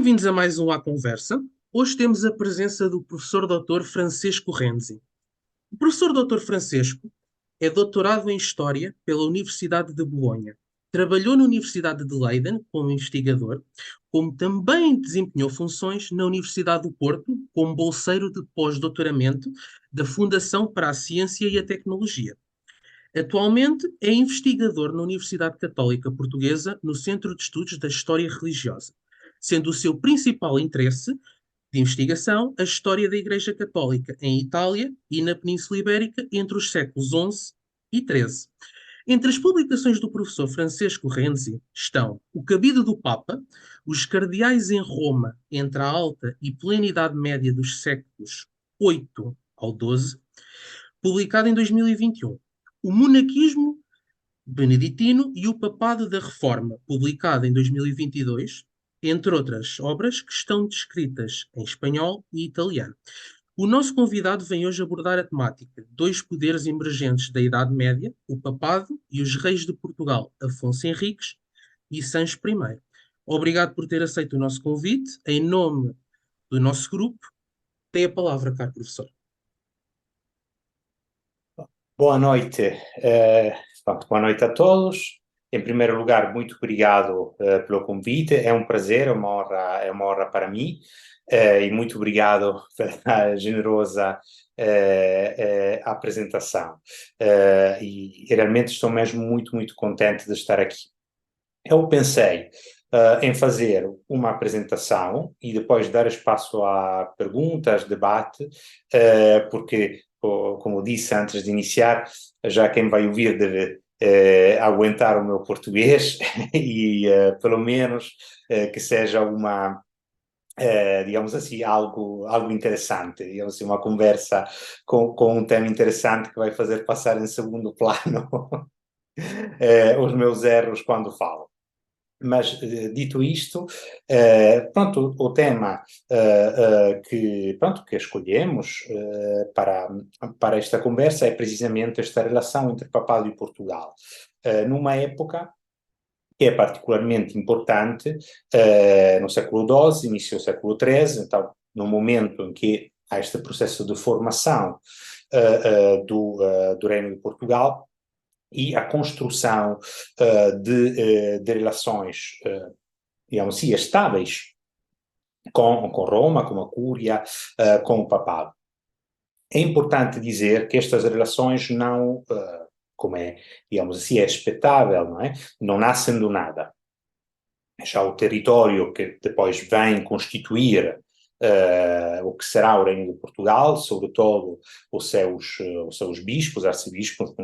Bem-vindos a mais um À Conversa. Hoje temos a presença do professor Dr. Francisco Renzi. O professor Dr. Francisco é doutorado em História pela Universidade de Bolonha. Trabalhou na Universidade de Leiden como investigador, como também desempenhou funções na Universidade do Porto como bolseiro de pós-doutoramento da Fundação para a Ciência e a Tecnologia. Atualmente é investigador na Universidade Católica Portuguesa no Centro de Estudos da História Religiosa, sendo o seu principal interesse de investigação a história da Igreja Católica em Itália e na Península Ibérica entre os séculos XI e XIII. Entre as publicações do professor Francesco Renzi estão O Cabido do Papa, Os Cardeais em Roma entre a Alta e Plena Idade Média dos séculos VIII ao XII, publicado em 2021. O Monaquismo Beneditino e o Papado da Reforma, publicado em 2022, entre outras obras que estão descritas em espanhol e italiano. O nosso convidado vem hoje abordar a temática Dois poderes emergentes da Idade Média, o Papado e os reis de Portugal, Afonso Henriques e Sancho I. Obrigado por ter aceito o nosso convite. Em nome do nosso grupo, tem a palavra, caro professor. Boa noite, boa noite a todos. Em primeiro lugar, muito obrigado pelo convite. É um prazer, é uma honra para mim. E muito obrigado pela generosa apresentação. E realmente estou mesmo muito contente de estar aqui. Eu pensei em fazer uma apresentação e depois dar espaço a perguntas, debate, porque, como disse antes de iniciar, já quem vai ouvir deve aguentar o meu português e, pelo menos, que seja uma, digamos assim, algo interessante, digamos assim, uma conversa com um tema interessante que vai fazer passar em segundo plano os meus erros quando falo. Mas, dito isto, pronto, o tema que escolhemos para esta conversa é precisamente esta relação entre Papado e Portugal, numa época que é particularmente importante, no século XII, início do século XIII, então, no momento em que há este processo de formação do Reino de Portugal, e a construção de relações, digamos assim, estáveis com Roma, com a Cúria, com o Papado. É importante dizer que estas relações não, como é, digamos assim, é expectável, não é? Não nascem do nada. Já o território que depois vem constituir o que será o Reino de Portugal, sobretudo os seus bispos, arcebispos,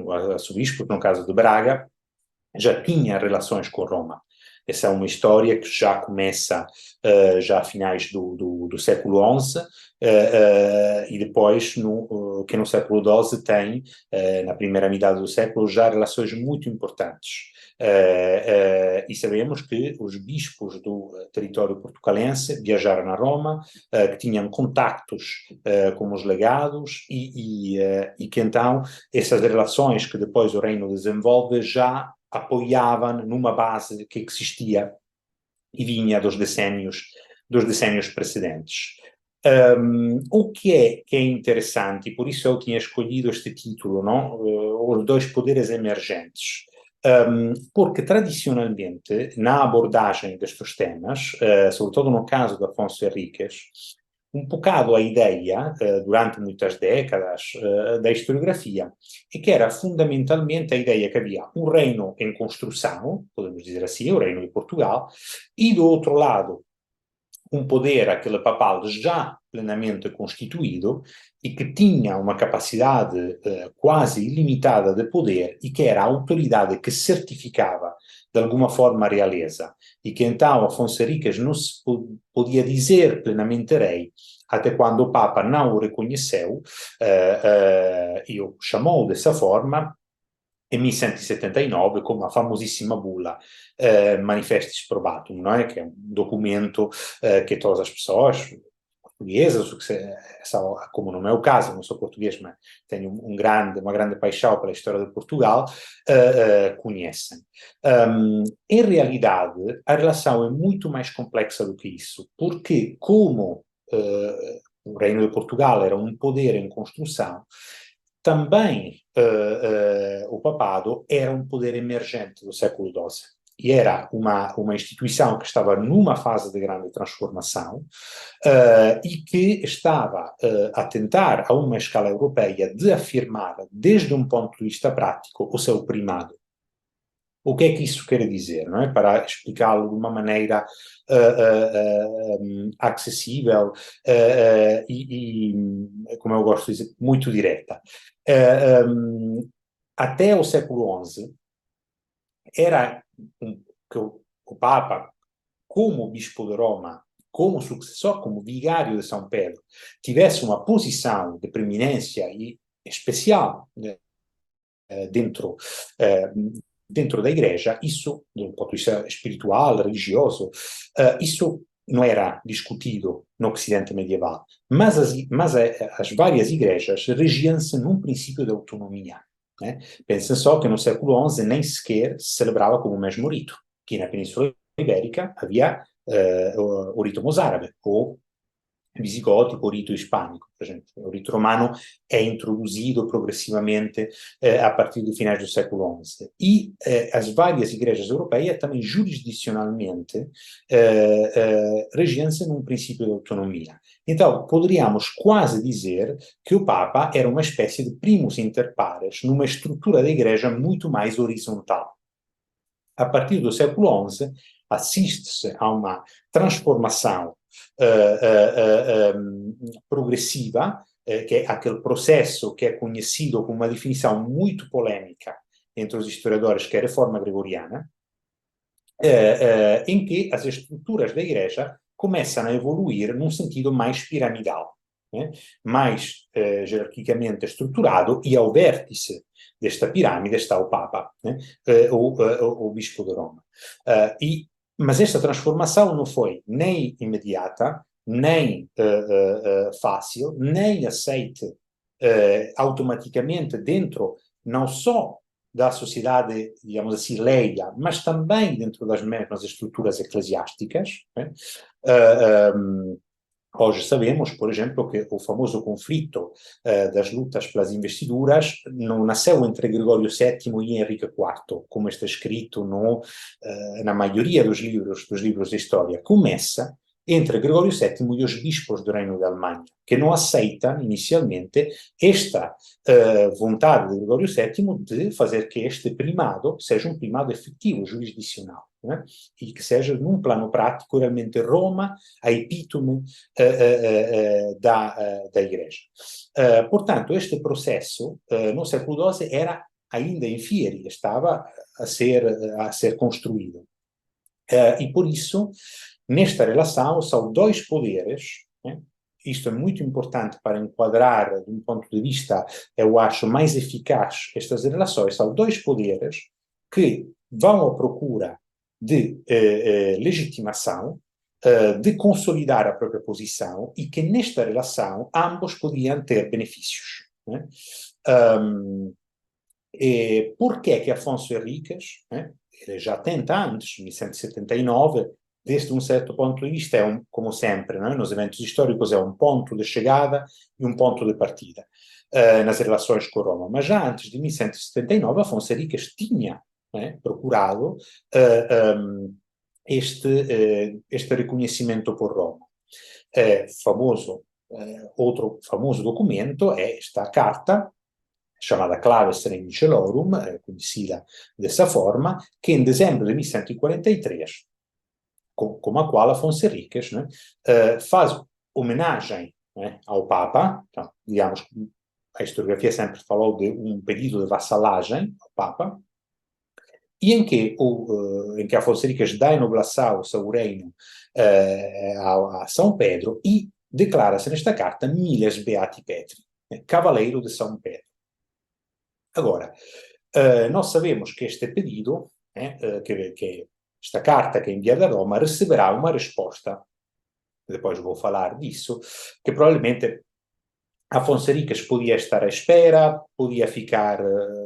no caso de Braga, já tinha relações com Roma. Essa é uma história que já começa já a finais do século XI e depois que no século XII tem, na primeira metade do século, já relações muito importantes. E sabemos que os bispos do território portucalense viajaram a Roma, que tinham contactos com os legados e que então essas relações que depois o reino desenvolve já apoiavam numa base que existia e vinha dos decénios precedentes. O que é interessante, e por isso eu tinha escolhido este título, não? Os dois poderes emergentes. Porque tradicionalmente, na abordagem destes temas, sobretudo no caso de Afonso Henriques, um bocado a ideia, durante muitas décadas, da historiografia, e que era fundamentalmente a ideia que havia um reino em construção, podemos dizer assim, o reino de Portugal, e do outro lado um poder, aquele papal, já plenamente constituído e que tinha uma capacidade quase ilimitada de poder e que era a autoridade que certificava de alguma forma a realeza e que então Afonso Henriques não se podia dizer plenamente rei até quando o Papa não o reconheceu e o chamou dessa forma em 1179 com a famosissima bula Manifestis Probatum, não é? Que é um documento que todas as pessoas, portuguesas, como no meu caso, não sou português, mas tenho uma grande paixão pela história de Portugal, conhecem. Em realidade, a relação é muito mais complexa do que isso, porque como o Reino de Portugal era um poder em construção, também o papado era um poder emergente do século XII. E era uma instituição que estava numa fase de grande transformação e que estava a tentar, a uma escala europeia, de afirmar, desde um ponto de vista prático, o seu primado. O que é que isso quer dizer, não é? Para explicá-lo de uma maneira acessível como eu gosto de dizer, muito direta. Até o século XI, era que o Papa, como Bispo de Roma, como sucessor, como vigário de São Pedro, tivesse uma posição de preeminência e especial dentro da igreja, isso, do ponto de vista espiritual, religioso, isso não era discutido no Ocidente medieval. Mas as várias igrejas regiam-se num princípio de autonomia. Né? Pensem só que no século XI nem sequer se celebrava como o mesmo rito, que na Península Ibérica havia o rito mozárabe, ou visigótico, o rito hispânico, por exemplo. O rito romano é introduzido progressivamente a partir do finais do século XI. E as várias igrejas europeias também jurisdicionalmente regiam-se num princípio de autonomia. Então, poderíamos quase dizer que o Papa era uma espécie de primus inter pares numa estrutura da igreja muito mais horizontal. A partir do século XI, assiste-se a uma transformação progressiva, que é aquele processo que é conhecido com uma definição muito polêmica entre os historiadores, que é a Reforma Gregoriana, em que as estruturas da Igreja começam a evoluir num sentido mais piramidal, né? Mais jerarquicamente estruturado, e ao vértice desta pirâmide está o Papa, né? o Bispo de Roma. Mas esta transformação não foi nem imediata, nem fácil, nem aceite automaticamente dentro, não só da sociedade, digamos assim, leiga, mas também dentro das mesmas estruturas eclesiásticas. Né? Hoje sabemos, por exemplo, que o famoso conflito das lutas pelas investiduras não nasceu entre Gregório VII e Henrique IV, como está escrito na maioria dos livros de história. Começa entre Gregório VII e os bispos do Reino da Alemanha, que não aceitam inicialmente esta vontade de Gregório VII de fazer que este primado seja um primado efetivo, jurisdicional, né? E que seja, num plano prático, realmente Roma, a epítome da Igreja. Portanto, este processo, no século XII, era ainda em fieri, estava a ser construído. E por isso, nesta relação, são dois poderes, né? Isto é muito importante para enquadrar, de um ponto de vista, eu acho, mais eficaz estas relações, são dois poderes que vão à procura de legitimação, de consolidar a própria posição, e que nesta relação ambos podiam ter benefícios. Né? Por que é que Afonso Henriques, né? Ele já tenta antes, em 1179, desde um certo ponto de vista, como sempre, né? Nos eventos históricos, é um ponto de chegada e um ponto de partida nas relações com Roma. Mas já antes de 1179, Afonso Henriques tinha, né, procurado este reconhecimento por Roma. Outro famoso documento é esta carta, chamada Claves Regni Celorum, conhecida dessa forma, que em dezembro de 1143, com a qual Afonso Henriques, né, faz homenagem, né, ao Papa. Então, digamos, a historiografia sempre falou de um pedido de vassalagem ao Papa, e em que Afonso Henriques dá enoblação ao seu reino a São Pedro e declara-se nesta carta Miles Beati Petri, né, Cavaleiro de São Pedro. Agora, nós sabemos que este pedido, que esta carta que é enviada a Roma, receberá uma resposta depois vou falar disso, que provavelmente Afonso Henriques podia estar à espera, podia ficar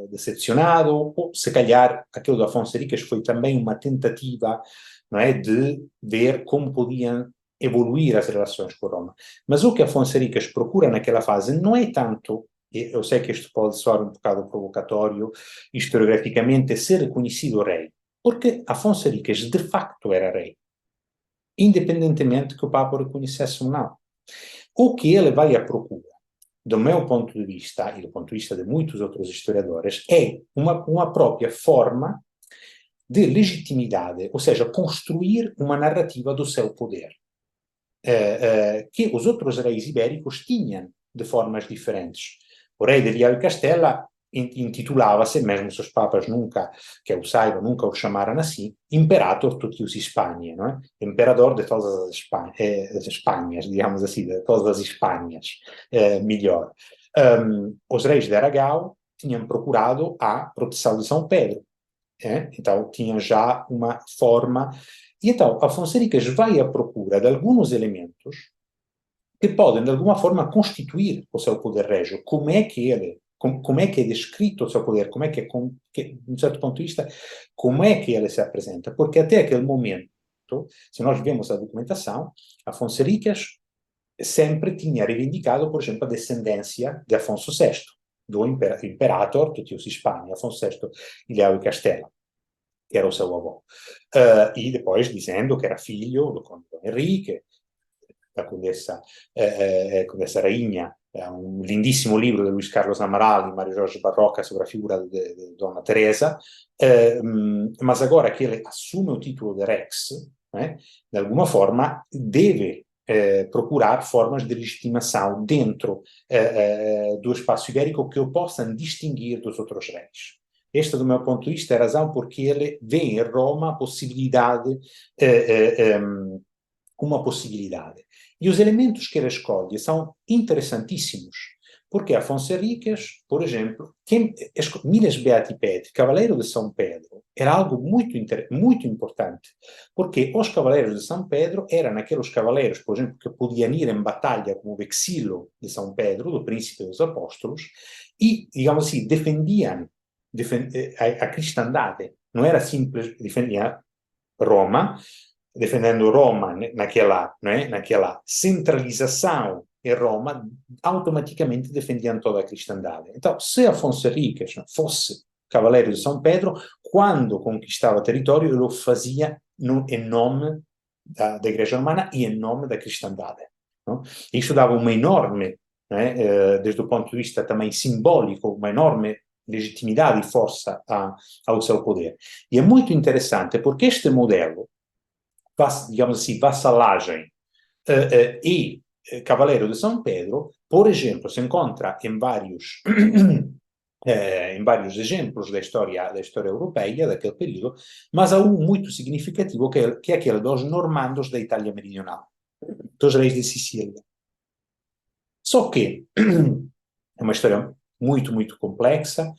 decepcionado, ou se calhar aquilo do Afonso Henriques foi também uma tentativa, não é, de ver como podiam evoluir as relações com Roma. Mas o que Afonso Henriques procura naquela fase não é tanto, eu sei que isto pode soar um bocado provocatório, historiograficamente, ser reconhecido rei, porque Afonso Henriques de facto era rei, independentemente que o Papa o reconhecesse ou não. O que ele vai à procura, do meu ponto de vista, e do ponto de vista de muitos outros historiadores, é uma própria forma de legitimidade, ou seja, construir uma narrativa do seu poder, que os outros reis ibéricos tinham de formas diferentes. O rei de Leão e Castela intitulava-se, mesmo se os papas nunca, que eu saiba, nunca o chamaram assim, Imperator Totius Hispaniae, não é? Imperador de todas as Espanhas, digamos assim, de todas as Espanhas, melhor. Os reis de Aragão tinham procurado a proteção de São Pedro, então tinham já uma forma. E então Afonso Henriques vai à procura de alguns elementos que podem, de alguma forma, constituir o seu poder régio. Como é que ele, como é que é descrito o seu poder, como é que, de um certo ponto de vista, como é que ele se apresenta? Porque até aquele momento, se nós vemos a documentação, Afonso Henriques sempre tinha reivindicado, por exemplo, a descendência de Afonso VI, do Imperator Totius Hispaniae, Afonso VI de Leão e Castela, que era o seu avô. E depois dizendo que era filho do conde Dom Henrique, da condessa rainha, un lindissimo libro di Luis Carlos Amaral e Mário Jorge Barroca sobre a figura de Dona Teresa, mas agora que ele assume o título de Rex, de alguma forma deve procurar formas de legitimação dentro do espaço ibérico que o possam distinguir dos outros reis. Esta, do meu ponto de vista, é a razão porque ele vê em Roma a possibilidade, uma possibilidade. E os elementos que ele escolhe são interessantíssimos, porque Afonso Henriques, por exemplo, Miles Beatipede, Cavaleiro de São Pedro, era algo muito importante, porque os Cavaleiros de São Pedro eram aqueles cavaleiros, por exemplo, que podiam ir em batalha como o Vexilo de São Pedro, do Príncipe dos Apóstolos, e, digamos assim, defendiam a cristandade. Não era simples defender Roma, defendendo Roma naquela centralização em Roma, automaticamente defendiam toda a cristandade. Então, se Afonso Henriques fosse cavaleiro de São Pedro, quando conquistava território, ele o fazia em nome da Igreja Romana e em nome da cristandade. Não? Isso dava uma enorme, desde o ponto de vista também simbólico, uma enorme legitimidade e força ao seu poder. E é muito interessante porque este modelo, digamos assim, vassalagem e Cavaleiro de São Pedro, por exemplo, se encontra em vários exemplos da história europeia daquele período, mas há um muito significativo que é aquele dos normandos da Itália meridional, dos reis de Sicília. Só que é uma história muito, muito complexa,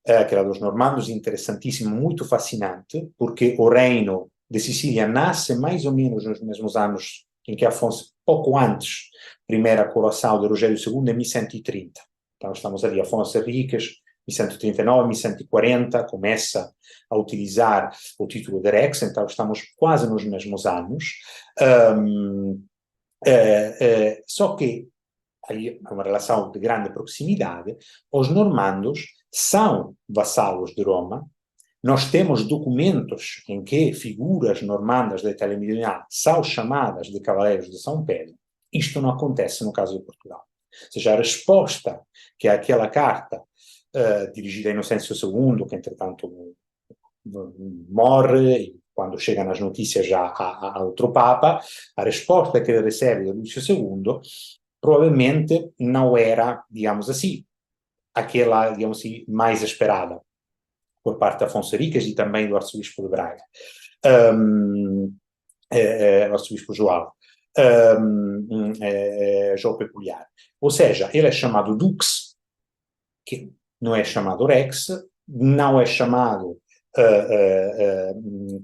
aquela dos normandos, interessantíssima, muito fascinante, porque o reino de Sicília nasce mais ou menos nos mesmos anos em que Afonso, pouco antes, primeira coroação de Rogério II, em 1130. Então estamos ali, Afonso Henriques, 1139, 1140, começa a utilizar o título de Rex, então estamos quase nos mesmos anos. Só que aí é uma relação de grande proximidade, os normandos são vassalos de Roma. Nós temos documentos em que figuras normandas da Itália meridional são chamadas de cavaleiros de São Pedro. Isto não acontece no caso de Portugal. Ou seja, a resposta que é aquela carta dirigida a Inocêncio II, que entretanto morre, e quando chegam as notícias já a outro Papa, a resposta que ele recebe de Lúcio II provavelmente não era, digamos assim, aquela, digamos assim, mais esperada por parte de Afonso Henriques e também do arcebispo de Braga, o arcebispo João, João Peculiar. Ou seja, ele é chamado Dux, que não é chamado Rex, não é chamado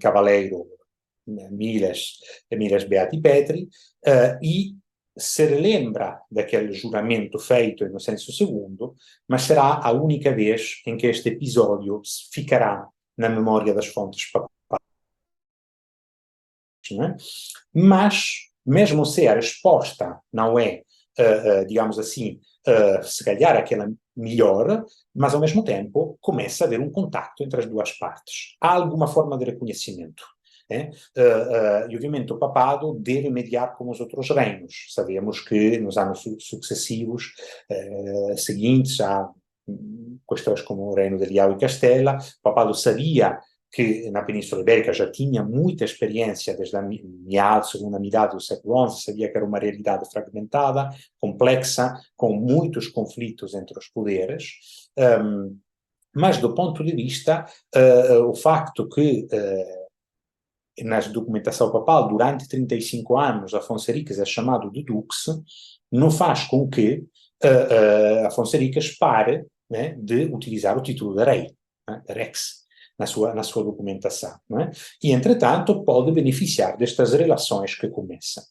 Cavaleiro Miles Beati Petri, e se relembra daquele juramento feito no senso segundo, mas será a única vez em que este episódio ficará na memória das fontes papais. Né? Mas, mesmo se a resposta não é, digamos assim, se calhar aquela melhor, mas ao mesmo tempo começa a haver um contacto entre as duas partes. Há alguma forma de reconhecimento. E obviamente o papado deve mediar com os outros reinos. Sabemos que nos anos sucessivos seguintes há questões como o reino de Leão e Castela. O papado sabia que na Península Ibérica já tinha muita experiência desde a segunda metade do século XI, sabia que era uma realidade fragmentada, complexa, com muitos conflitos entre os poderes, mas do ponto de vista, o facto que na documentação papal, durante 35 anos, Afonso Henriques é chamado de Dux, não faz com que Afonso Henriques pare, né, de utilizar o título de rei, né, Rex, na sua documentação. Né? E, entretanto, pode beneficiar destas relações que começam.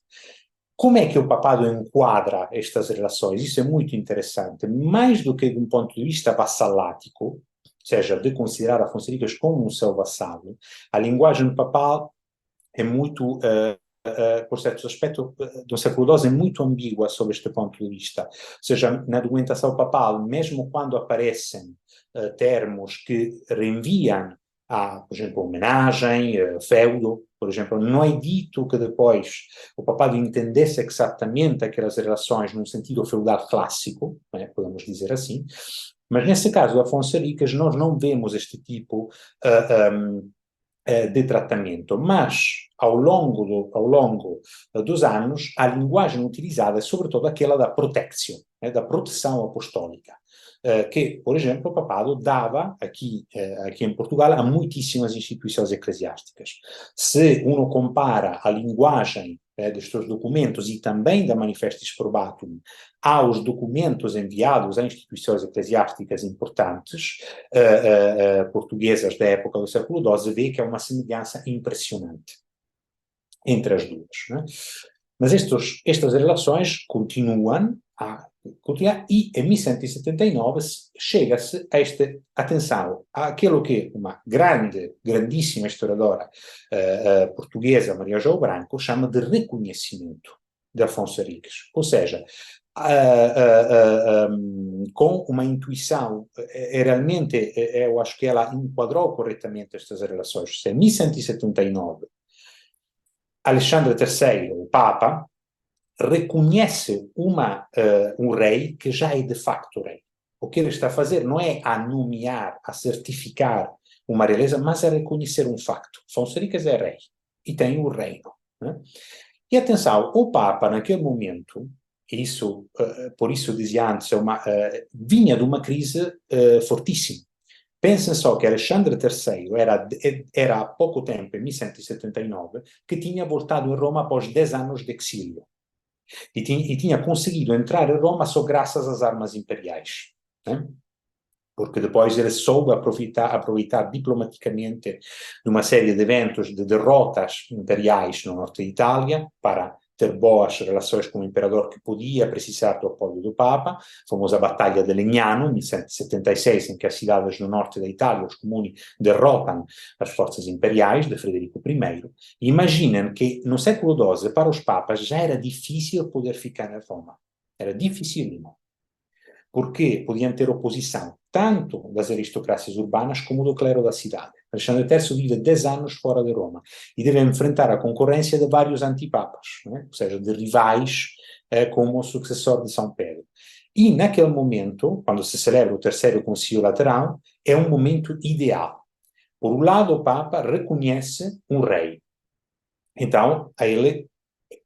Como é que o papado enquadra estas relações? Isso é muito interessante. Mais do que de um ponto de vista vassalático, ou seja, de considerar Afonso Henriques como um seu vassalo, a linguagem papal é muito, por certo aspecto, do século XII, é muito ambígua sob este ponto de vista. Ou seja, na documentação papal, mesmo quando aparecem termos que reenviam a, por exemplo, homenagem, feudo, por exemplo, não é dito que depois o papado entendesse exatamente aquelas relações num sentido feudal clássico, né, podemos dizer assim, mas nesse caso, Afonso Henriques, nós não vemos este tipo de tratamento, mas ao longo dos anos, a linguagem utilizada é sobretudo aquela da proteção, da proteção apostólica, que, por exemplo, o papado dava aqui em Portugal a muitíssimas instituições eclesiásticas. Se uno compara a linguagem destes documentos e também da Manifestis Probatum aos documentos enviados a instituições eclesiásticas importantes portuguesas da época do século XII, vê que há uma semelhança impressionante entre as duas. Né? Mas estas relações continuam e em 1179 chega-se a atenção, àquilo que uma grandíssima historiadora portuguesa, Maria João Branco, chama de reconhecimento de Afonso Henriques. Ou seja, com uma intuição, realmente eu acho que ela enquadrou corretamente estas relações. Em 1179, Alexandre III, o Papa, reconhece um rei que já é de facto rei. O que ele está a fazer não é a nomear, a certificar uma realeza, mas a reconhecer um facto. Afonso Henriques é rei e tem o reino. Né? E atenção, o Papa, naquele momento, por isso dizia antes, vinha de uma crise fortíssima. Pensem só que Alexandre III era há pouco tempo, em 1179, que tinha voltado em Roma após 10 anos de exílio. E tinha conseguido entrar em Roma só graças às armas imperiais. Né? Porque depois ele soube aproveitar diplomaticamente uma série de eventos de derrotas imperiais no norte de Itália para ter boas relações com o imperador que podia precisar do apoio do Papa, a famosa Batalha de Legnano, em 1176, em que as cidades no norte da Itália, os comuni, derrotam as forças imperiais de Frederico I. Imaginem que no século XII, para os papas, já era difícil poder ficar em Roma. Era dificílimo. Porque podiam ter oposição tanto das aristocracias urbanas como do clero da cidade. Alexandre III vive 10 anos fora de Roma e deve enfrentar a concorrência de vários antipapas, né? Ou seja, de rivais como o sucessor de São Pedro. E naquele momento, quando se celebra o terceiro concílio lateral, é um momento ideal. Por um lado, o Papa reconhece um rei. Então, a ele,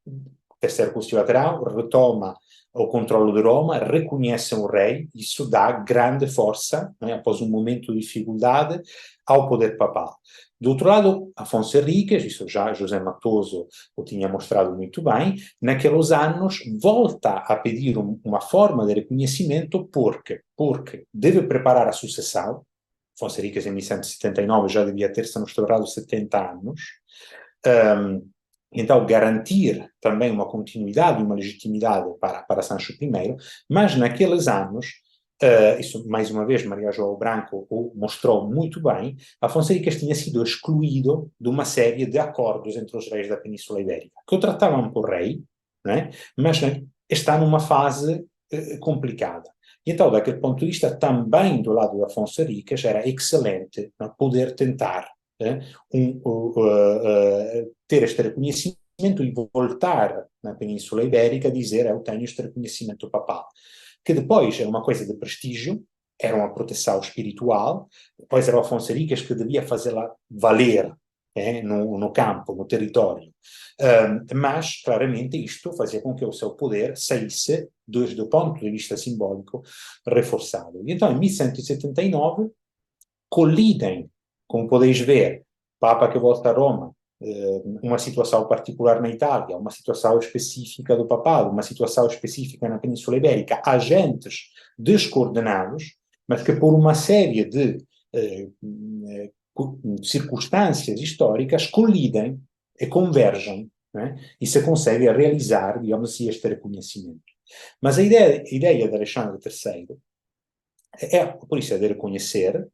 o terceiro concílio lateral retoma o controle de Roma, reconhece um rei, isso dá grande força, né, após um momento de dificuldade, ao poder papal. Do outro lado, Afonso Henriques, isso já José Matoso o tinha mostrado muito bem, naqueles anos volta a pedir uma forma de reconhecimento porque deve preparar a sucessão. Afonso Henriques em 1179 já devia ter-se mostrado 70 anos, Então, garantir também uma continuidade e uma legitimidade para Sancho I, mas naqueles anos, isso mais uma vez Maria João Branco o mostrou muito bem, Afonso Henriques tinha sido excluído de uma série de acordos entre os reis da Península Ibérica, que o tratavam por rei, né? Mas está numa fase complicada. E então, daquele ponto de vista, também do lado de Afonso Henriques era excelente, né, poder tentar ter este reconhecimento e voltar na Península Ibérica a dizer eu tenho este reconhecimento papal, que depois era uma coisa de prestígio, era uma proteção espiritual, depois era o Afonso Henriques que devia fazê-la valer no campo, no território. Mas, claramente, isto fazia com que o seu poder saísse, desde o ponto de vista simbólico, reforçado. E então, em 1179, colidem, como podeis ver, Papa que volta a Roma, uma situação particular na Itália, uma situação específica do papado, uma situação específica na Península Ibérica, agentes descoordenados, mas que por uma série de circunstâncias históricas colidem e convergem, né? E se consegue realizar, digamos assim, este reconhecimento. Mas a ideia de Alexandre III é, por isso, é de reconhecer,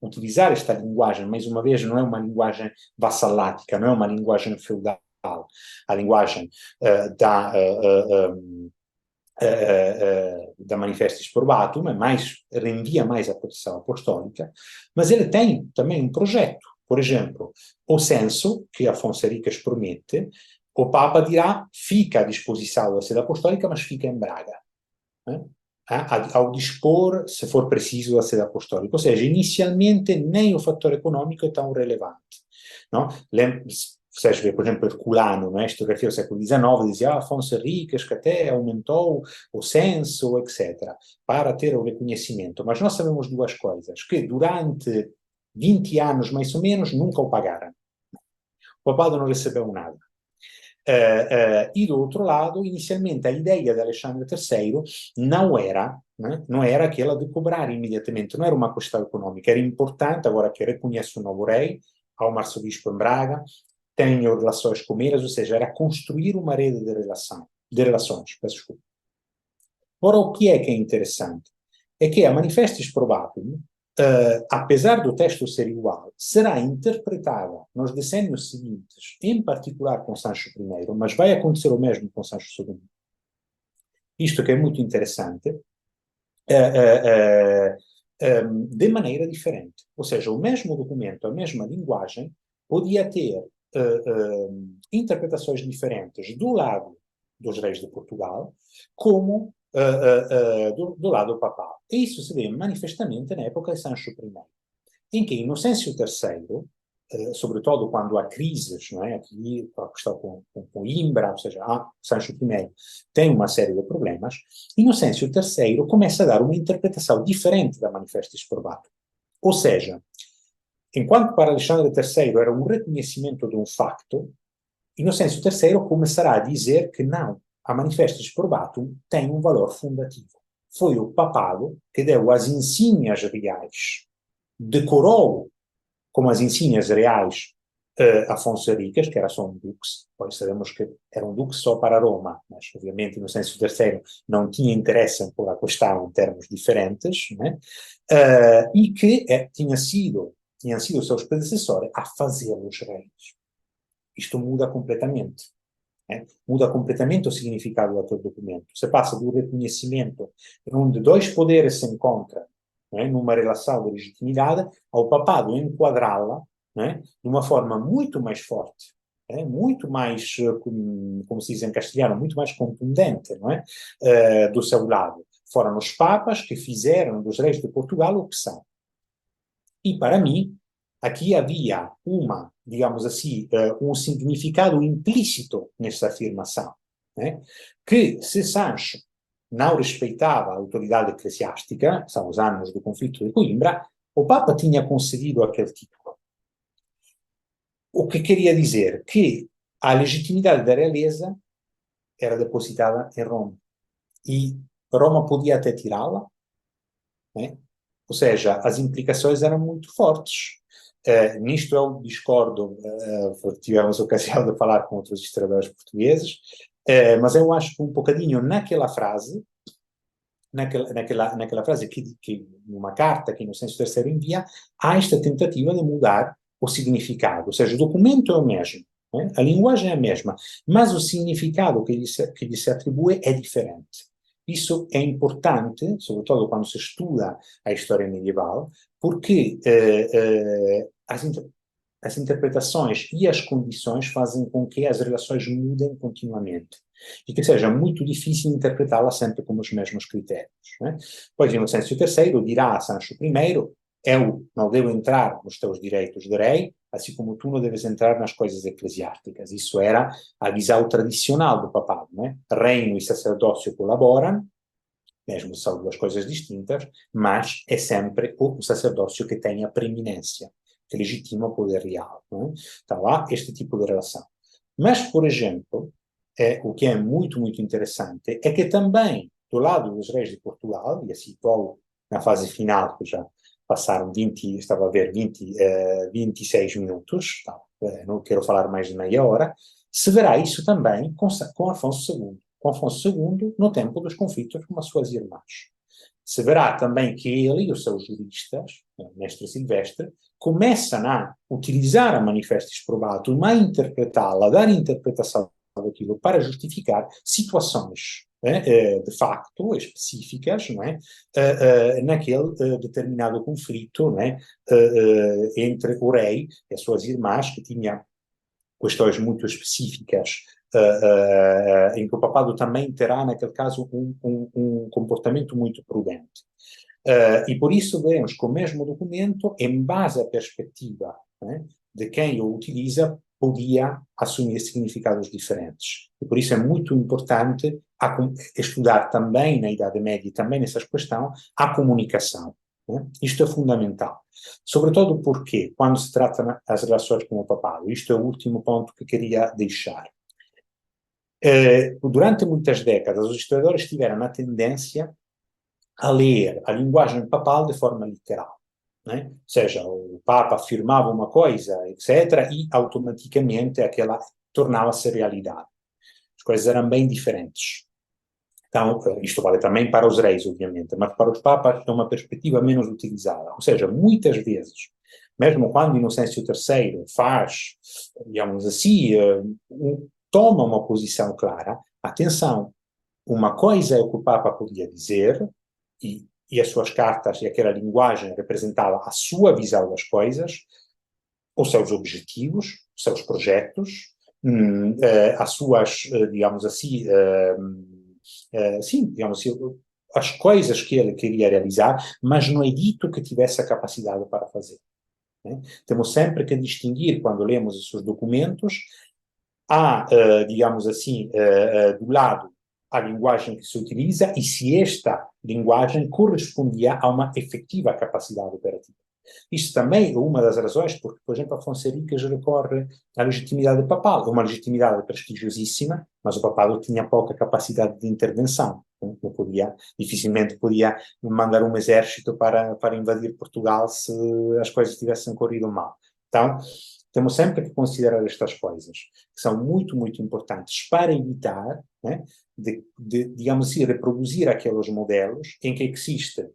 utilizar esta linguagem, mais uma vez, não é uma linguagem vassalática, não é uma linguagem feudal, a linguagem da Manifestis Probatum, rendia mais à proteção apostólica, mas ele tem também um projeto. Por exemplo, o censo, que Afonso Henriques promete, o Papa dirá, fica à disposição da sede apostólica, mas fica em Braga. Né? Ao dispor, se for preciso, da sede apostólica. Ou seja, inicialmente nem o fator econômico é tão relevante. Não? Vocês vê, por exemplo, Herculano, na historiografia do século XIX, dizia Afonso Henriques que até aumentou o censo, etc., para ter o reconhecimento. Mas nós sabemos duas coisas, que durante 20 anos, mais ou menos, nunca o pagaram. O papado não recebeu nada. E do outro lado, inicialmente a ideia de Alexandre III não era aquela de cobrar imediatamente, não era uma questão econômica, era importante, agora que reconhece o novo rei, há um arcebispo em Braga, tenho relações com eles, ou seja, era construir uma rede de relações, peço desculpa. Ora, o que é interessante? É que a Manifestis Probatum, apesar do texto ser igual, será interpretada nos decênios seguintes, em particular com Sancho I, mas vai acontecer o mesmo com Sancho II. Isto que é muito interessante, de maneira diferente. Ou seja, o mesmo documento, a mesma linguagem, podia ter interpretações diferentes do lado dos reis de Portugal, como do lado papal. E isso se vê manifestamente na época de Sancho I, em que Inocêncio III, sobretudo quando há crises, não é? Aqui a questão com Coimbra, ou seja, Sancho I tem uma série de problemas, Inocêncio III começa a dar uma interpretação diferente da Manifestis Probatum. Ou seja, enquanto para Alexandre III era um reconhecimento de um facto, Inocêncio III começará a dizer que não, a Manifestis Probatum tem um valor fundativo. Foi o papado que deu as insígnias reais, decorou como as insígnias reais Afonso Henriques, que era só um duque, pois sabemos que era um duque só para Roma, mas obviamente Inocêncio III não tinha interesse em pôr a questão em termos diferentes, né? E que tinham sido os seus predecessores a fazê-los reis. Isto muda completamente. Muda completamente o significado daquele documento. Você passa do reconhecimento onde dois poderes se encontram, numa relação de legitimidade, ao papado enquadrá-la de uma forma muito mais forte, muito mais, como se diz em castelhano, muito mais contundente, do seu lado. Foram os papas que fizeram dos reis de Portugal o que são. E para mim, aqui havia digamos assim, um significado implícito nessa afirmação, que se Sancho não respeitava a autoridade eclesiástica, são os anos do conflito de Coimbra, o Papa tinha concedido aquele título. O que queria dizer que a legitimidade da realeza era depositada em Roma. E Roma podia até tirá-la, ou seja, as implicações eram muito fortes. Nisto eu discordo, porque tivemos a ocasião de falar com outros historiadores portugueses, mas eu acho que um bocadinho naquela frase que numa carta que Inocêncio III envia, há esta tentativa de mudar o significado, ou seja, o documento é o mesmo, né? A linguagem é a mesma, mas o significado que lhe se atribui é diferente. Isso é importante, sobretudo quando se estuda a história medieval, porque as interpretações e as condições fazem com que as relações mudem continuamente e que seja muito difícil interpretá-las sempre com os mesmos critérios. Né? Pois Inocêncio III dirá a Sancho I, eu não devo entrar nos teus direitos de rei, assim como tu não deves entrar nas coisas eclesiásticas. Isso era a visão tradicional do papado. Né? Reino e sacerdócio colaboram, mesmo se são duas coisas distintas, mas é sempre o sacerdócio que tem a preeminência, que legitima o poder real. Né? Então há este tipo de relação. Mas, por exemplo, o que é muito, muito interessante é que também, do lado dos reis de Portugal, e assim vou na fase final, que já passaram 20, estava a ver 26 minutos, tá? Não quero falar mais de meia hora, se verá isso também com Afonso II. Com Afonso II, no tempo dos conflitos com as suas irmãs. Se verá também que ele e os seus juristas, Mestre Silvestre, começam a utilizar a Manifestis Probatum, a interpretá-la, a dar interpretação daquilo para justificar situações de facto específicas, não é? Naquele determinado conflito, não é? Entre o rei e as suas irmãs, que tinha questões muito específicas, em que o papado também terá, naquele caso, um comportamento muito prudente. E por isso vemos que o mesmo documento, em base à perspectiva, né, de quem o utiliza, podia assumir significados diferentes. E por isso é muito importante estudar também na Idade Média e também nessas questões a comunicação. Né? Isto é fundamental. Sobretudo porque, quando se trata das relações com o papado, isto é o último ponto que queria deixar. Durante muitas décadas, os historiadores tiveram a tendência a ler a linguagem papal de forma literal. Né? Ou seja, o Papa afirmava uma coisa, etc., e automaticamente aquela tornava-se realidade. As coisas eram bem diferentes. Então, isto vale também para os reis, obviamente, mas para os papas é uma perspectiva menos utilizada. Ou seja, muitas vezes, mesmo quando Inocêncio III faz, digamos assim, toma uma posição clara, atenção, uma coisa é o que o Papa podia dizer, e as suas cartas e aquela linguagem representava a sua visão das coisas, os seus objetivos, os seus projetos, as suas, digamos assim, sim, digamos assim, as coisas que ele queria realizar, mas não é dito que tivesse a capacidade para fazer. Né? Temos sempre que distinguir, quando lemos esses documentos, digamos assim, do lado a linguagem que se utiliza e se esta linguagem correspondia a uma efetiva capacidade operativa. Isto também é uma das razões porque, por exemplo, Afonso Henriques recorre à legitimidade papal. É uma legitimidade prestigiosíssima, mas o papado tinha pouca capacidade de intervenção. Não podia, dificilmente podia mandar um exército para invadir Portugal se as coisas tivessem corrido mal. Então, temos sempre que considerar estas coisas, que são muito, muito importantes para evitar, né, digamos assim, reproduzir aqueles modelos em que existe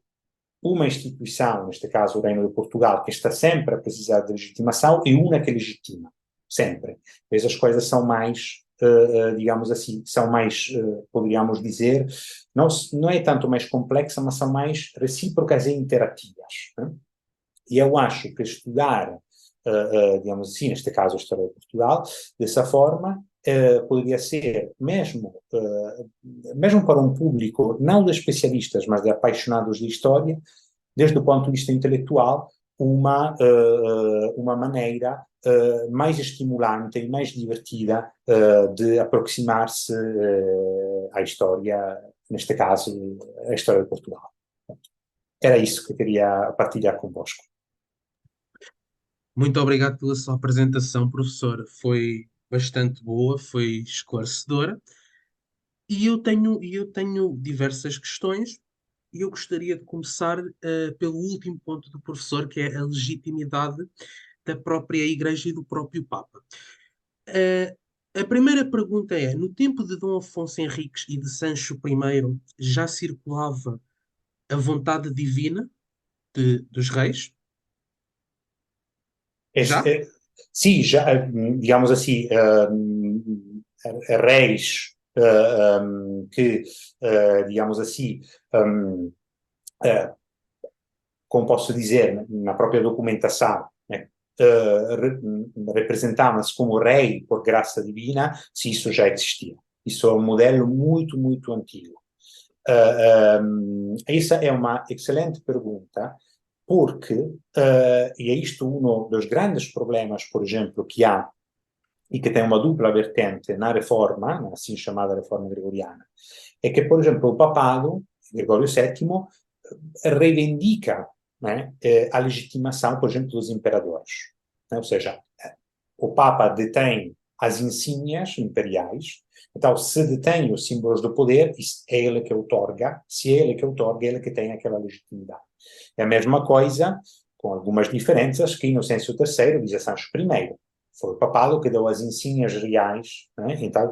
uma instituição, neste caso o Reino de Portugal, que está sempre a precisar de legitimação e uma que legitima, sempre. Pois as coisas são mais, digamos assim, são mais, poderíamos dizer, não é tanto mais complexa, mas são mais recíprocas e interativas. Né? E eu acho que estudar, digamos assim, neste caso a história de Portugal, dessa forma, poderia ser, mesmo para um público não de especialistas, mas de apaixonados de história, desde o ponto de vista intelectual, uma maneira mais estimulante e mais divertida de aproximar-se à história, neste caso, à história de Portugal. Era isso que eu queria partilhar convosco. Muito obrigado pela sua apresentação, professor. Foi bastante boa, foi esclarecedora. E eu tenho diversas questões e eu gostaria de começar pelo último ponto do professor, que é a legitimidade da própria Igreja e do próprio Papa. Eh, a primeira pergunta é: no tempo de Dom Afonso Henriques e de Sancho I, já circulava a vontade divina dos reis? Es- Já? eh, sì, già, digamos assim, reis que, digamos assim, um, eh, como posso dizer, na própria documentação, né, representavam-se como rei por graça divina, se isso já existia. Isso é um modelo muito, muito antigo. Essa é uma excelente pergunta, porque, e é isto um dos grandes problemas, por exemplo, que há e que tem uma dupla vertente na reforma, na assim chamada reforma gregoriana, é que, por exemplo, o papado, Gregório VII, reivindica, né, a legitimação, por exemplo, dos imperadores. Né? Ou seja, o Papa detém as insígnias imperiais, então, se detém os símbolos do poder, é ele que outorga, se é ele que outorga, é ele que tem aquela legitimidade. É a mesma coisa, com algumas diferenças, que Inocêncio III diz a Sancho I. Foi o papado que deu as insígnias reais, né? Então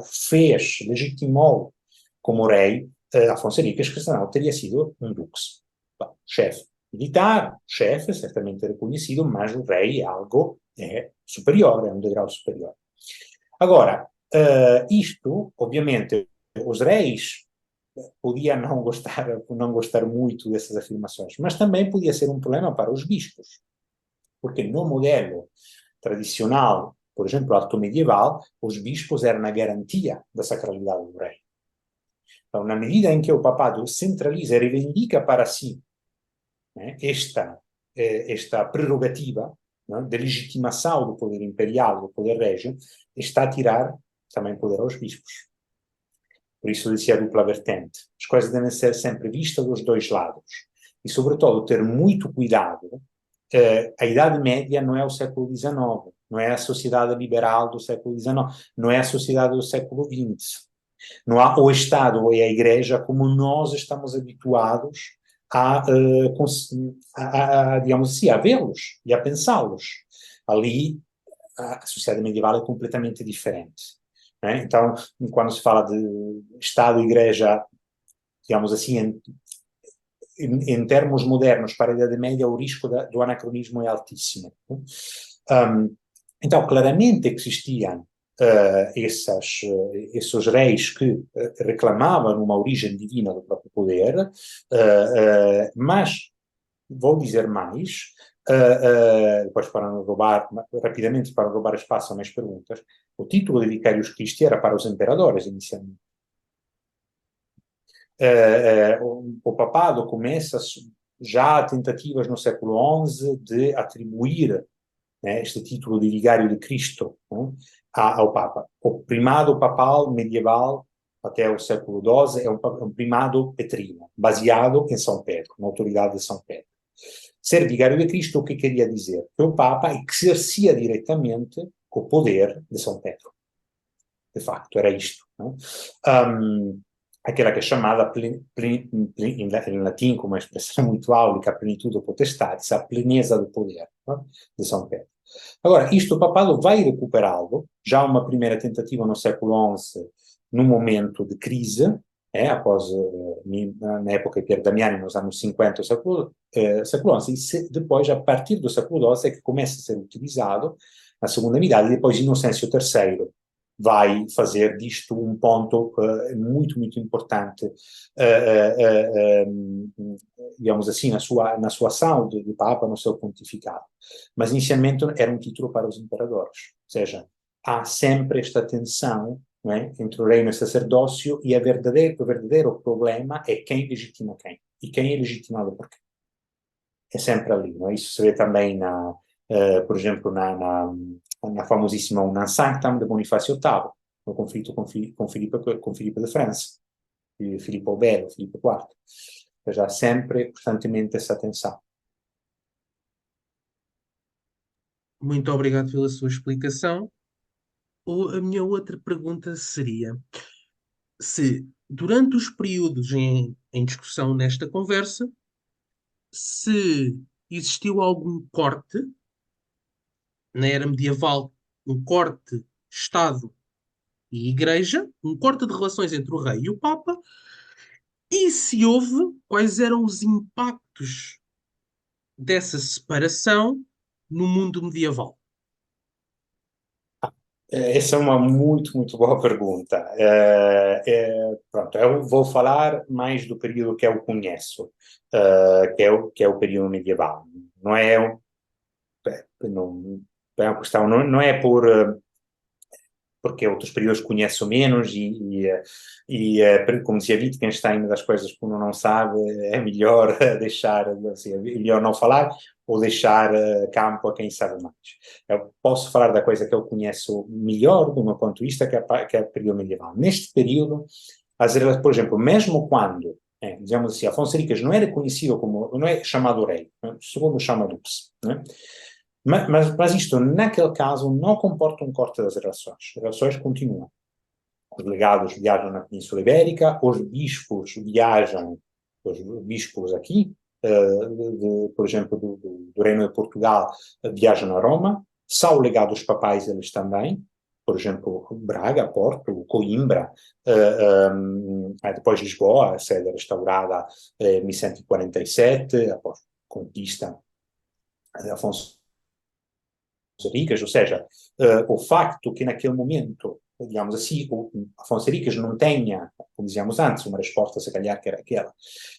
legitimou como rei Afonso Henriques, que senão teria sido um dux. Chefe militar, chefe, certamente reconhecido, mas o rei é algo superior, é um degrau superior. Agora, isto, obviamente, os reis podiam não gostar muito dessas afirmações, mas também podia ser um problema para os bispos, porque no modelo tradicional, por exemplo, alto medieval, os bispos eram a garantia da sacralidade do rei. Então, na medida em que o papado centraliza e reivindica para si, né, esta prerrogativa, né, de legitimação do poder imperial, do poder régio, está a tirar também poder aos bispos. Por isso dizia a dupla vertente. As coisas devem ser sempre vistas dos dois lados. E, sobretudo, ter muito cuidado. A Idade Média não é o século XIX, não é a sociedade liberal do século XIX, não é a sociedade do século XX. Não há o Estado ou a Igreja como nós estamos habituados digamos assim, a vê-los e a pensá-los. Ali, a sociedade medieval é completamente diferente. Né? Então, quando se fala de Estado e Igreja, digamos assim, em termos modernos para a Idade Média, o risco do anacronismo é altíssimo. Então, claramente existiam esses reis que reclamavam uma origem divina do próprio poder, mas, vou dizer mais, depois para não roubar, rapidamente para roubar espaço a mais perguntas, o título de Vicarius Christi era para os imperadores inicialmente. O papado começa já tentativas no século XI de atribuir, né, este título de vigário de Cristo, né, ao Papa. O primado papal medieval até o século XII é um primado petrino, baseado em São Pedro, na autoridade de São Pedro. Ser vigário de Cristo, o que queria dizer? Que o Papa exercia diretamente o poder de São Pedro. De facto, era isto. Né? Aquela que é chamada, em latim, com uma expressão muito áulica, plenitude potestatis, a pleneza do poder, né, de São Pedro. Agora, isto o papado vai recuperá-lo, já uma primeira tentativa no século XI, num momento de crise, após, na época de Pier Damiani, nos anos 50 do século XI, e depois, a partir do século XII, é que começa a ser utilizado na segunda metade, e depois Inocêncio III vai fazer disto um ponto muito, muito importante, digamos assim, na sua ação de Papa, no seu pontificado. Mas, inicialmente, era um título para os imperadores. Ou seja, há sempre esta tensão, não é, entre o reino e o sacerdócio, e o verdadeiro problema é quem legitima quem. E quem é legitimado por quem. É sempre ali. Não é? Isso se vê também, por exemplo, na famosíssima Unam Sanctam de Bonifácio VIII, no conflito com Filipe de França, Filipe o Belo, Filipe IV. Já sempre, constantemente, essa tensão. Muito obrigado pela sua explicação. A minha outra pergunta seria: se durante os períodos em discussão nesta conversa, se existiu algum corte na era medieval, um corte Estado e Igreja, um corte de relações entre o rei e o Papa, e se houve, quais eram os impactos dessa separação no mundo medieval? Essa é uma muito boa pergunta. Pronto, eu vou falar mais do período que eu conheço, que é o período medieval. Não é, não, é uma questão, não é porque outros períodos conheço menos como dizia Wittgenstein, das coisas que uno não sabe, é melhor deixar, assim, é melhor não falar ou deixar campo a quem sabe mais. Eu posso falar da coisa que eu conheço melhor, do meu ponto de vista, que é o período medieval. Neste período, por exemplo, mesmo quando, digamos assim, Afonso Henriques não era conhecido como, não é chamado rei, segundo chama Dux, né? Mas isto, naquele caso, não comporta um corte das relações. As relações continuam. Os legados viajam na Península Ibérica, os bispos viajam, os bispos aqui, por exemplo, do Reino de Portugal, viajam a Roma. São legados papais eles também, por exemplo, Braga, Porto, Coimbra, depois Lisboa, a sede restaurada em 1147, após conquista de Afonso Henriques, ou seja, o facto que naquele momento, digamos assim, o Afonso Henriques não tenha, como dizíamos antes, uma resposta, se calhar, que era aquela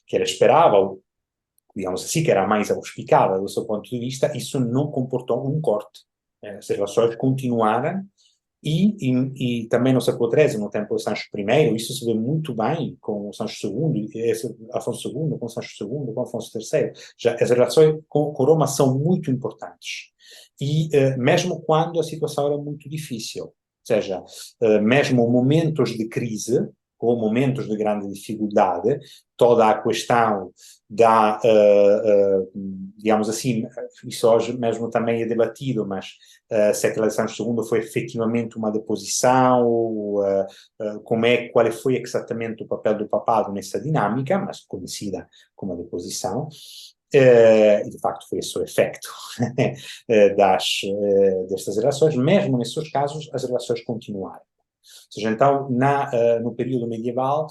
que ele esperava, ou, digamos assim, que era mais auspicada do seu ponto de vista, isso não comportou um corte. As relações continuaram e também no século XIII, no tempo de Sancho I, isso se vê muito bem com o Sancho II, Afonso II, com Sancho II, com Afonso III. Já as relações com Roma são muito importantes. E mesmo quando a situação era muito difícil, ou seja, mesmo momentos de crise ou momentos de grande dificuldade, toda a questão da, digamos assim, isso hoje mesmo também é debatido, mas se aquela de Sancho II foi efetivamente uma deposição, qual foi exatamente o papel do papado nessa dinâmica, mas conhecida como a deposição, e de facto foi esse o efeito destas relações. Mesmo nesses casos, as relações continuaram. Ou seja, então, no período medieval,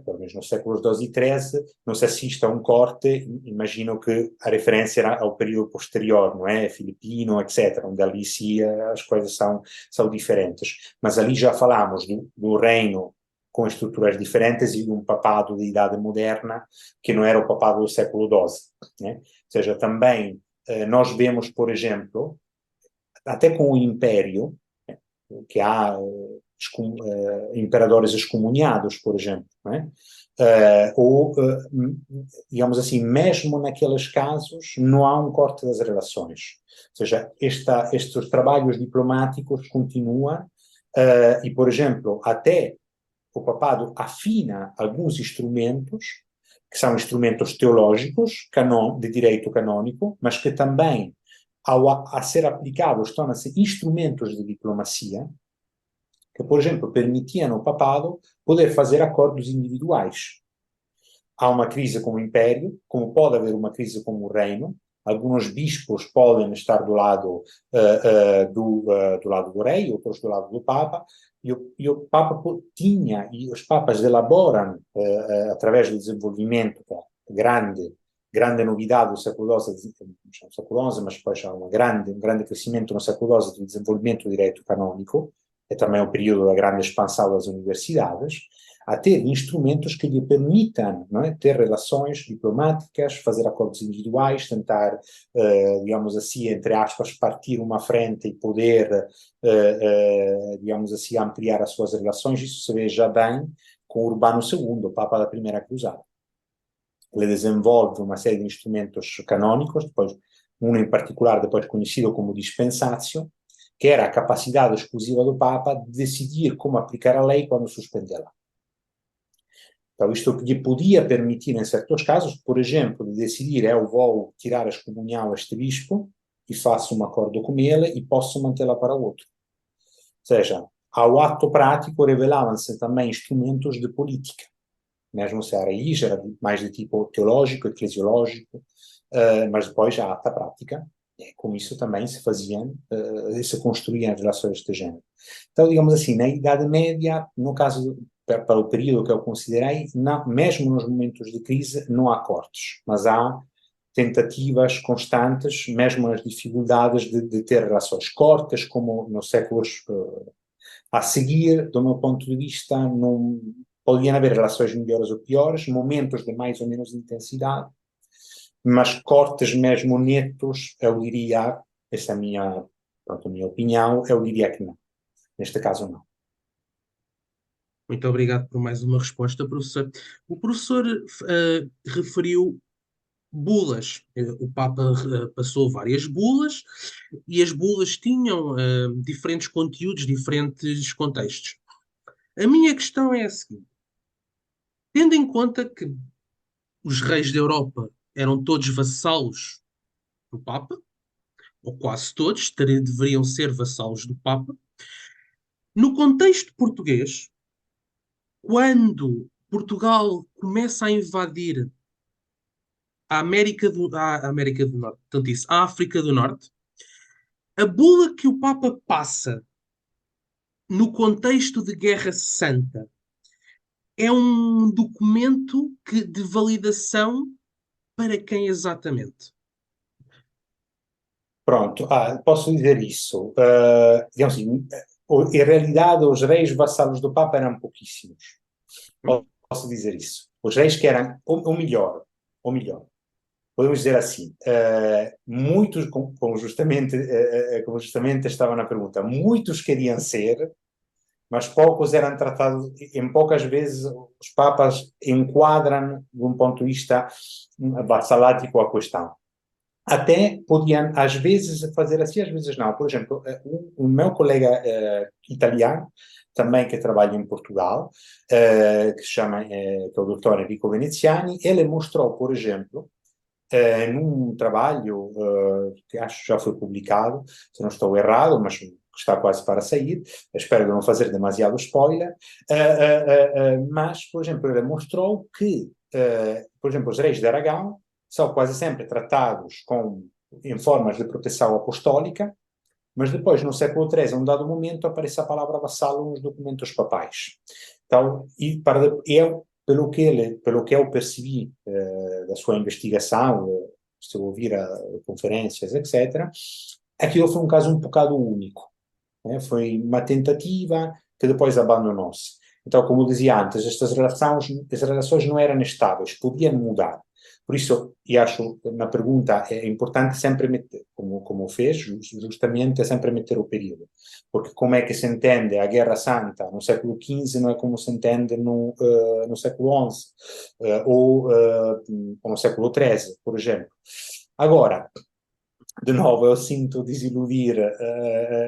pelo menos nos séculos XII e XIII, não se assiste a um corte, imagino que a referência era ao período posterior, não é? Filipino, etc., onde ali sim as coisas são diferentes. Mas ali já falamos do reino com estruturas diferentes e de um papado de idade moderna, que não era o papado do século XII. Né? Ou seja, também nós vemos, por exemplo, até com o Império, que há imperadores excomunhados, por exemplo, não é? Digamos assim, mesmo naqueles casos, não há um corte das relações. Ou seja, estes trabalhos diplomáticos continuam e, por exemplo, até o papado afina alguns instrumentos, que são instrumentos teológicos, de direito canônico, mas que também, a ser aplicados, tornam-se instrumentos de diplomacia, que, por exemplo, permitiam ao papado poder fazer acordos individuais. Há uma crise com o Império, como pode haver uma crise com o Reino. Alguns bispos podem estar do lado do lado do rei, outros do lado do Papa, e o Papa tinha, e os Papas elaboram, através do desenvolvimento, que é grande novidade do século XII, século XI, mas depois há um grande crescimento no século XII do desenvolvimento do direito canônico, é também o período da grande expansão das universidades, a ter instrumentos que lhe permitam, não é, ter relações diplomáticas, fazer acordos individuais, tentar, digamos assim, entre aspas, partir uma frente e poder, digamos assim, ampliar as suas relações. Isso se vê já bem com Urbano II, o Papa da Primeira Cruzada. Ele desenvolve uma série de instrumentos canônicos, depois um em particular, depois conhecido como dispensatio, que era a capacidade exclusiva do Papa de decidir como aplicar a lei quando suspendê-la. Então, isto lhe podia permitir, em certos casos, por exemplo, de decidir: eu vou tirar a excomunhão a este bispo e faço um acordo com ele e posso mantê-la para o outro. Ou seja, ao ato prático revelavam-se também instrumentos de política, mesmo se a raiz era mais de tipo teológico, eclesiológico, mas depois a ata prática, com isso também se faziam, se construíam relações de género. Então, digamos assim, na Idade Média, no caso, para o período que eu considerei, não, mesmo nos momentos de crise, não há cortes, mas há tentativas constantes, mesmo as dificuldades de ter relações cortas, como nos séculos a seguir, do meu ponto de vista, não podiam haver relações melhores ou piores, momentos de mais ou menos intensidade, mas cortes mesmo netos, eu diria, essa é a minha opinião, eu diria que não. Neste caso, não. Muito obrigado por mais uma resposta, professor. O professor referiu bulas. O Papa passou várias bulas e as bulas tinham diferentes conteúdos, diferentes contextos. A minha questão é a seguinte: tendo em conta que os reis da Europa eram todos vassalos do Papa, ou quase todos deveriam ser vassalos do Papa, no contexto português, quando Portugal começa a invadir a América do Norte, portanto isso, a África do Norte, a bula que o Papa passa no contexto de Guerra Santa é um documento de validação para quem exatamente? Pronto, posso dizer isso. Digamos assim, em realidade, os reis vassalos do Papa eram pouquíssimos. Posso dizer isso. Os reis que eram o melhor, podemos dizer assim, muitos, como justamente estava na pergunta, muitos queriam ser, mas poucos eram tratados, em poucas vezes os papas enquadram, de um ponto de vista vassalático, a questão. Até podiam, às vezes, fazer assim, às vezes não. Por exemplo, o meu colega italiano, também que trabalha em Portugal, que se chama, que é o doutor Enrico Veneziani, ele mostrou, por exemplo, num trabalho que acho que já foi publicado, se não estou errado, mas está quase para sair, espero não fazer demasiado spoiler, mas, por exemplo, ele mostrou que, por exemplo, os reis de Aragão são quase sempre tratados em formas de proteção apostólica, mas depois, no século XIII, a um dado momento, aparece a palavra vassalo nos documentos papais. Então, pelo que eu percebi da sua investigação, se eu ouvir conferências, etc., aquilo foi um caso um bocado único. Né? Foi uma tentativa que depois abandonou-se. Então, como dizia antes, as relações não eram estáveis, podiam mudar. Por isso, e acho, na pergunta, é importante sempre meter, como fez, justamente, é sempre meter o período. Porque como é que se entende a Guerra Santa no século XV não é como se entende no século XI, ou no século XIII, por exemplo. Agora, de novo, eu sinto desiludir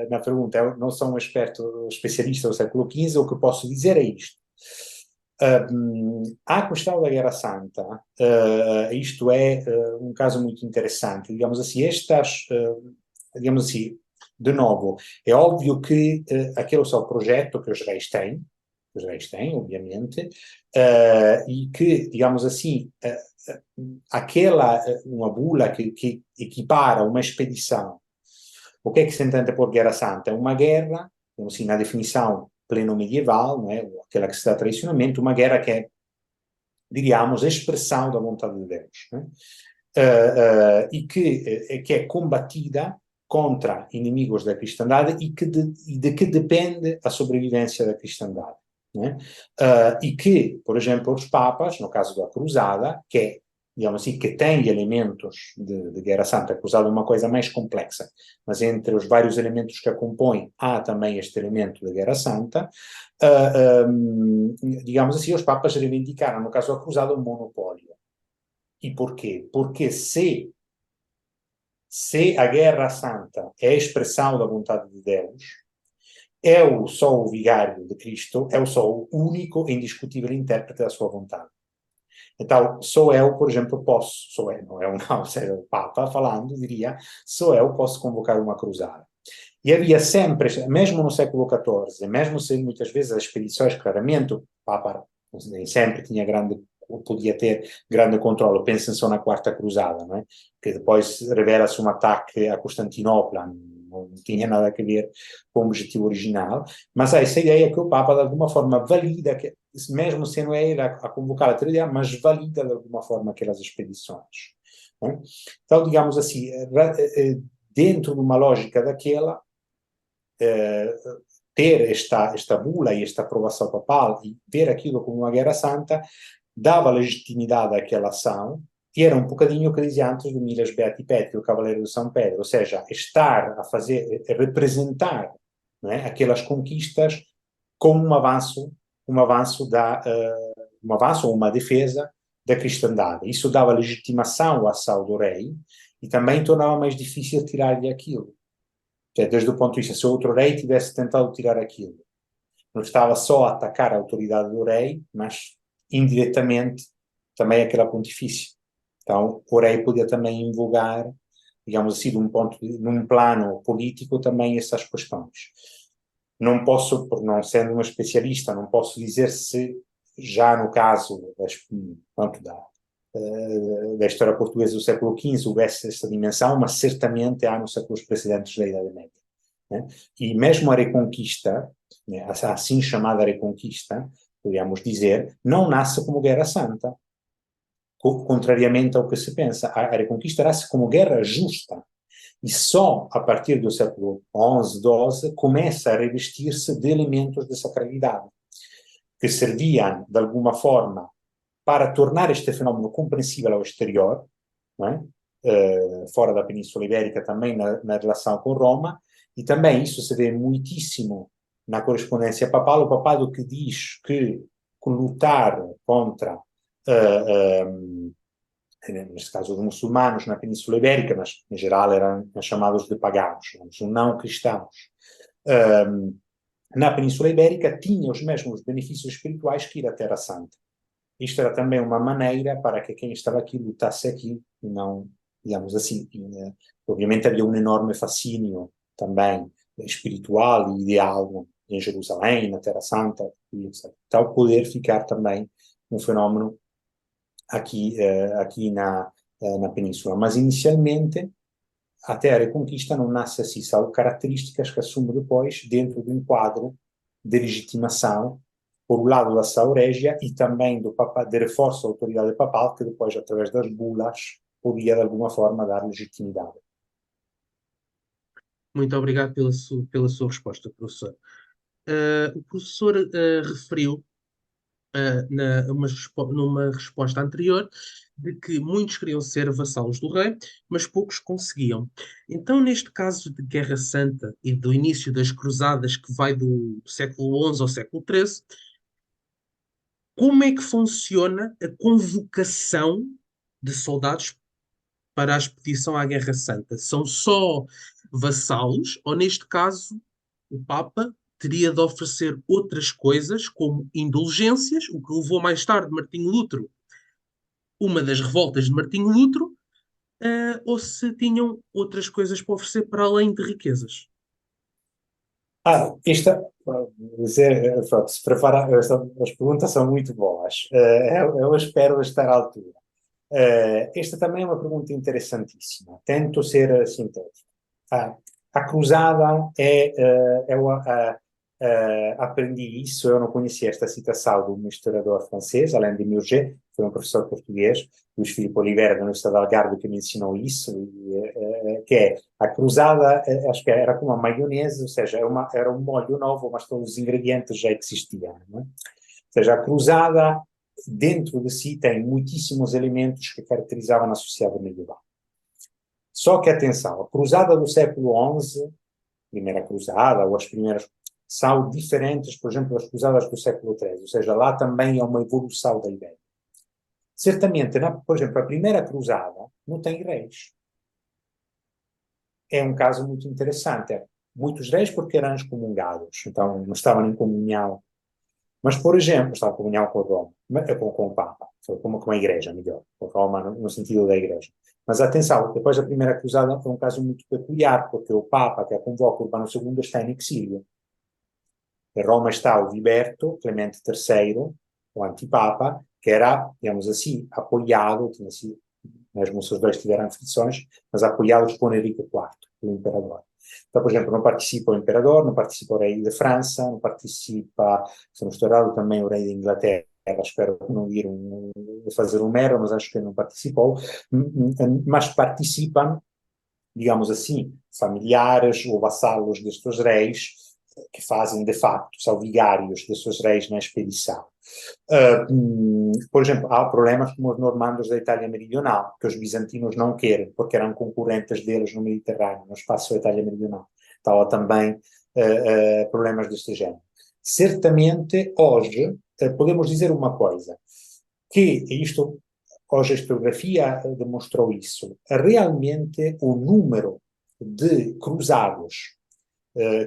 na pergunta. Eu não sou um especialista do século XV, o que posso dizer é isto. A questão da Guerra Santa, isto é um caso muito interessante. Digamos assim, digamos assim, de novo, é óbvio que aquele é o projeto que os reis têm, obviamente, e que, digamos assim, uma bula que equipara uma expedição. O que é que se entende por Guerra Santa? É uma guerra, assim, na definição pleno-medieval, não é? Aquela que se dá tradicionalmente, uma guerra que é, diríamos, a expressão da vontade de Deus, né? E que é combatida contra inimigos da cristandade e de que depende a sobrevivência da cristandade. Né? E que, por exemplo, os papas, no caso da cruzada, que é, digamos assim, que tem elementos de Guerra Santa, a cruzada é uma coisa mais complexa, mas entre os vários elementos que a compõem, há também este elemento de Guerra Santa, digamos assim, os papas reivindicaram, no caso da cruzada, um monopólio. E porquê? Porque se a Guerra Santa é a expressão da vontade de Deus, eu sou o vigário de Cristo, eu sou o único e indiscutível intérprete da sua vontade. Então, sou eu, por exemplo, não é não, seja o Papa falando, diria, sou eu posso convocar uma cruzada. E havia sempre, mesmo no século XIV, mesmo se muitas vezes as expedições, claramente, o Papa nem sempre podia ter grande controle. Pensem só na Quarta Cruzada, não é? Que depois revela-se um ataque a Constantinopla, não tinha nada a ver com o objetivo original, mas há essa ideia que o Papa, de alguma forma, valida, mesmo se não é ele a convocar a teoria, mas valida de alguma forma aquelas expedições. Não é? Então, digamos assim, dentro de uma lógica daquela, ter esta bula e esta aprovação papal e ver aquilo como uma guerra santa dava legitimidade àquela ação e era um bocadinho o que dizia antes do Miras Beati Petri, o Cavaleiro de São Pedro, ou seja, estar a fazer, a representar, não é, aquelas conquistas como um avanço um avanço ou uma defesa da cristandade. Isso dava legitimação à ação do rei e também tornava mais difícil tirar-lhe aquilo. Desde o ponto de vista, se o outro rei tivesse tentado tirar aquilo, não estava só a atacar a autoridade do rei, mas indiretamente também aquela pontifícia. Então, o rei podia também invocar, digamos assim, num plano político também essas questões. Não posso, não sendo uma especialista, não posso dizer se já no caso da história portuguesa do século XV houvesse essa dimensão, mas certamente há nos séculos precedentes da Idade Média. Né? E mesmo a Reconquista, né, a assim chamada Reconquista, podríamos dizer, não nasce como Guerra Santa, contrariamente ao que se pensa. A Reconquista nasce como guerra justa, e só a partir do século XI, XII, começa a revestir-se de elementos de sacralidade, que serviam, de alguma forma, para tornar este fenómeno compreensível ao exterior, não é? Fora da Península Ibérica, também na relação com Roma, e também isso se vê muitíssimo na correspondência papal, o papado que diz que lutar contra, neste caso, os muçulmanos na Península Ibérica, mas em geral eram chamados de pagãos, não cristãos, na Península Ibérica tinha os mesmos benefícios espirituais que ir à Terra Santa. Isto era também uma maneira para que quem estava aqui lutasse aqui, e não, digamos assim, obviamente havia um enorme fascínio também espiritual e ideal em Jerusalém, na Terra Santa, etc. Então poder ficar também um fenómeno aqui na Península. Mas inicialmente, até a Reconquista não nasce assim, são características que assume depois dentro de um quadro de legitimação, por um lado da Ação Régia e também de reforço da autoridade papal, que depois, através das bulas, podia de alguma forma dar legitimidade. Muito obrigado pela sua resposta, professor. O professor referiu numa resposta anterior de que muitos queriam ser vassalos do rei, mas poucos conseguiam. Então, neste caso de Guerra Santa e do início das cruzadas, que vai do século XI ao século XIII, como é que funciona a convocação de soldados para a expedição à Guerra Santa? São só vassalos, ou neste caso, o Papa teria de oferecer outras coisas, como indulgências, o que levou mais tarde Martinho Lutero, uma das revoltas de Martinho Lutero, ou se tinham outras coisas para oferecer para além de riquezas? Se prepara, as perguntas são muito boas. Eu espero estar à altura. Esta também é uma pergunta interessantíssima. Tento ser sintético. A cruzada aprendi isso, eu não conhecia esta citação de um historiador francês, Alain de Murger, foi um professor português, Luís Filipe Oliveira, da Universidade de Algarve, que me ensinou isso, que é a cruzada, acho que era como a maionese, ou seja, era um molho novo, mas todos os ingredientes já existiam. Não é? Ou seja, a cruzada dentro de si tem muitíssimos elementos que caracterizavam a sociedade medieval. Só que, atenção, a cruzada do século XI, primeira cruzada, ou as primeiras, são diferentes, por exemplo, das cruzadas do século XIII, ou seja, lá também é uma evolução da ideia. Certamente, por exemplo, a primeira cruzada não tem reis. É um caso muito interessante. Muitos reis porque eram excomungados, então não estavam em comunhão. Mas, por exemplo, estavam em comunhão com Roma. com o Papa, com a Igreja, melhor, com Roma no sentido da Igreja. Mas atenção, depois da Primeira Cruzada foi um caso muito peculiar, porque o Papa que a convoca, Urbano II, está em exílio. Em Roma está o Viberto, Clemente III, o antipapa, que era, digamos assim, apoiado, tinha sido, mesmo se os dois tiveram fricções, mas apoiados por Henrique IV, o imperador. Então, por exemplo, não participa o imperador, não participa o rei de França, não participa, se não estou errado, também o rei de Inglaterra, espero não ir fazer um mero, mas acho que não participou, mas participam, digamos assim, familiares ou vassalos destes reis, que fazem, de facto, são vigários destes reis na expedição. Por exemplo, há problemas como os normandos da Itália Meridional, que os bizantinos não querem, porque eram concorrentes deles no Mediterrâneo, no espaço da Itália Meridional. Então, há também problemas deste género. Certamente, hoje, podemos dizer uma coisa, que isto, hoje a historiografia demonstrou isso, realmente o número de cruzados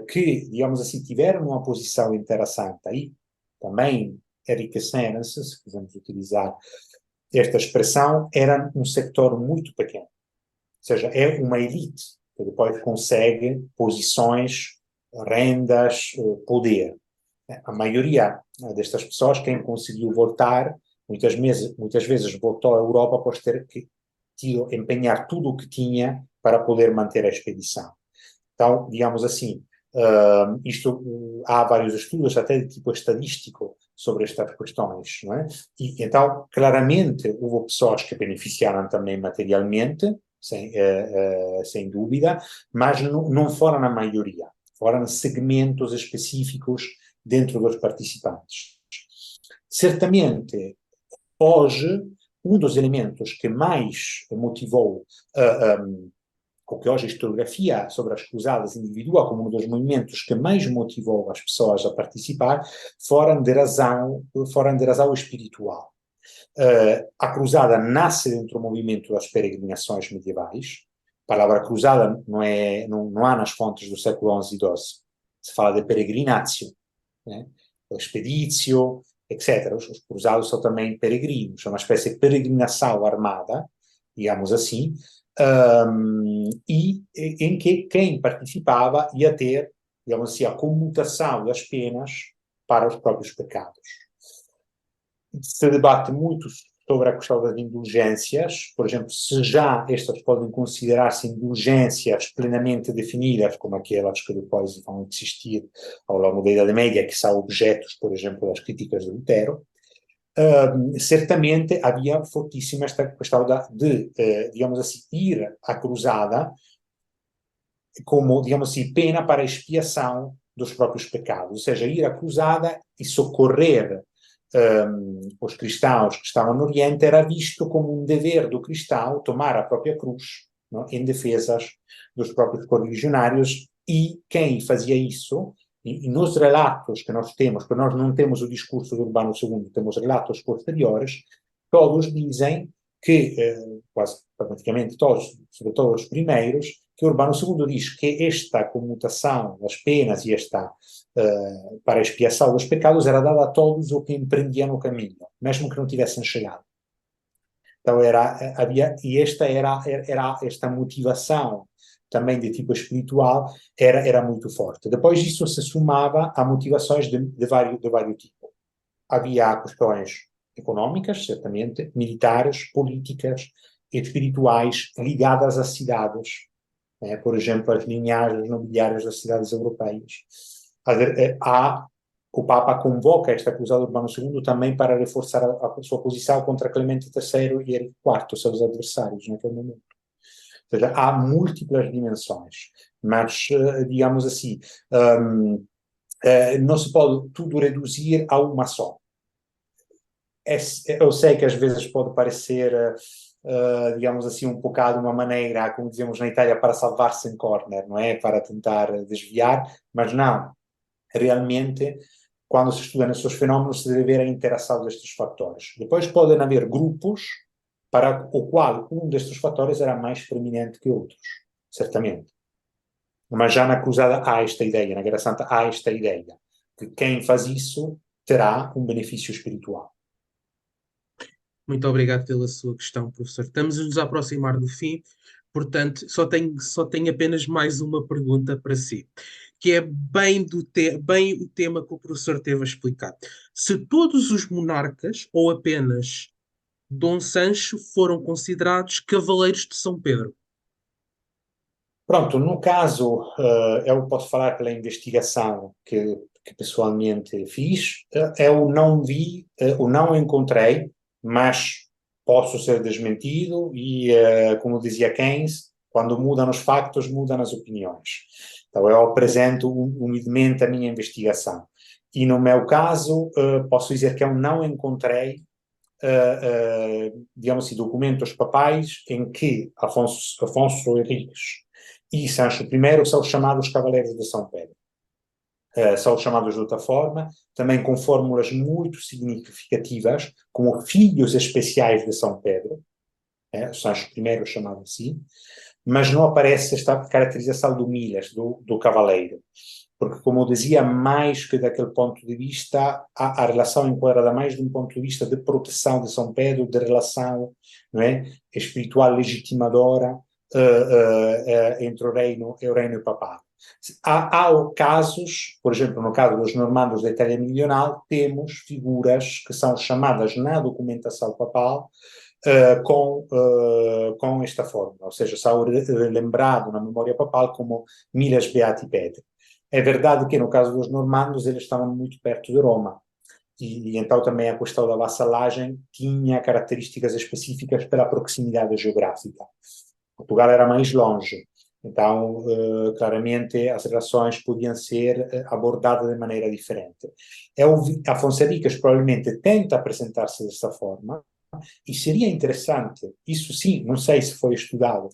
que, digamos assim, tiveram uma posição interessante aí, também enriqueceram-se, se quisermos utilizar esta expressão, era um sector muito pequeno. Ou seja, é uma elite que depois consegue posições, rendas, poder. A maioria destas pessoas, quem conseguiu voltar, muitas vezes voltou à Europa após ter que empenhar tudo o que tinha para poder manter a expedição. Então, digamos assim, há vários estudos, até de tipo estadístico, sobre estas questões, não é? E, então, claramente, houve pessoas que beneficiaram também materialmente, sem dúvida, mas não foram a maioria, foram segmentos específicos dentro dos participantes. Certamente, hoje, um dos elementos que mais motivou o que hoje a historiografia sobre as cruzadas individua como um dos movimentos que mais motivou as pessoas a participar, foram de razão espiritual. A cruzada nasce dentro do movimento das peregrinações medievais. A palavra cruzada não há nas fontes do século XI e XII. Se fala de peregrinatio, né? Expeditio, etc. Os cruzados são também peregrinos, é uma espécie de peregrinação armada, digamos assim, e em que quem participava ia ter, digamos assim, a comutação das penas para os próprios pecados. Se debate muito sobre a questão das indulgências, por exemplo, se já estas podem considerar-se indulgências plenamente definidas, como aquelas que depois vão existir ao longo da Idade Média, que são objetos, por exemplo, das críticas de Lutero. Certamente havia fortíssima esta questão de digamos assim, ir à cruzada como, digamos assim, pena para a expiação dos próprios pecados, ou seja, ir à cruzada e socorrer os cristãos que estavam no Oriente era visto como um dever do cristão tomar a própria cruz, não, em defesas dos próprios correligionários, e quem fazia isso, e nos relatos que nós temos, porque nós não temos o discurso do Urbano II, temos relatos posteriores, todos dizem que, quase praticamente todos, sobretudo os primeiros, que Urbano II diz que esta comutação das penas e esta para a expiação dos pecados era dada a todos o que empreendiam no caminho, mesmo que não tivessem chegado. Então esta motivação também de tipo espiritual era muito forte. Depois isso se somava a motivações de vários tipos. Havia questões económicas, certamente, militares, políticas e espirituais ligadas às cidades. Por exemplo, as linhagens nobiliárias das cidades europeias. O Papa convoca esta cruzada do Urbano II também para reforçar a sua posição contra Clemente III e Henrique IV, seus adversários naquele momento. Ou seja, há múltiplas dimensões, mas, digamos assim, não se pode tudo reduzir a uma só. Eu sei que às vezes pode parecer, digamos assim, um bocado uma maneira, como dizemos na Itália, para salvar-se em corner, não é? Para tentar desviar, mas não. Realmente, quando se estuda nesses fenómenos, se deve ver a interação destes fatores. Depois podem haver grupos para o qual um destes fatores era mais preeminente que outros, certamente. Mas já na Cruzada há esta ideia, na Guerra Santa há esta ideia, que quem faz isso terá um benefício espiritual. Muito obrigado pela sua questão, professor. Estamos a nos aproximar do fim, portanto, só tenho apenas mais uma pergunta para si, que é bem o tema que o professor teve a explicar. Se todos os monarcas, ou apenas Dom Sancho, foram considerados cavaleiros de São Pedro? Pronto, no caso, eu posso falar pela investigação que pessoalmente fiz, eu não vi, ou não encontrei, mas posso ser desmentido e, como dizia Keynes, quando mudam os factos, mudam as opiniões. Então, eu apresento humildemente a minha investigação. E no meu caso, posso dizer que eu não encontrei digamos assim, documentos papais em que Afonso Henriques e Sancho I são chamados Cavaleiros de São Pedro. São chamados de outra forma, também com fórmulas muito significativas, como filhos especiais de São Pedro, Sancho I chamado assim, mas não aparece esta caracterização do Milas, do cavaleiro. Porque, como eu dizia, mais que daquele ponto de vista, a relação enquadrada mais de um ponto de vista de proteção de São Pedro, de relação, não é, espiritual legitimadora entre o reino e o papado. Há casos, por exemplo, no caso dos normandos da Itália Meridional, temos figuras que são chamadas na documentação papal com esta fórmula, ou seja, são lembrado na memória papal como Milas Beati Pedro. É verdade que no caso dos normandos eles estavam muito perto de Roma e então também a questão da vassalagem tinha características específicas pela proximidade geográfica. Portugal era mais longe, então claramente as relações podiam ser abordadas de maneira diferente. Afonso Henriques provavelmente tenta apresentar-se desta forma e seria interessante, isso sim, não sei se foi estudado,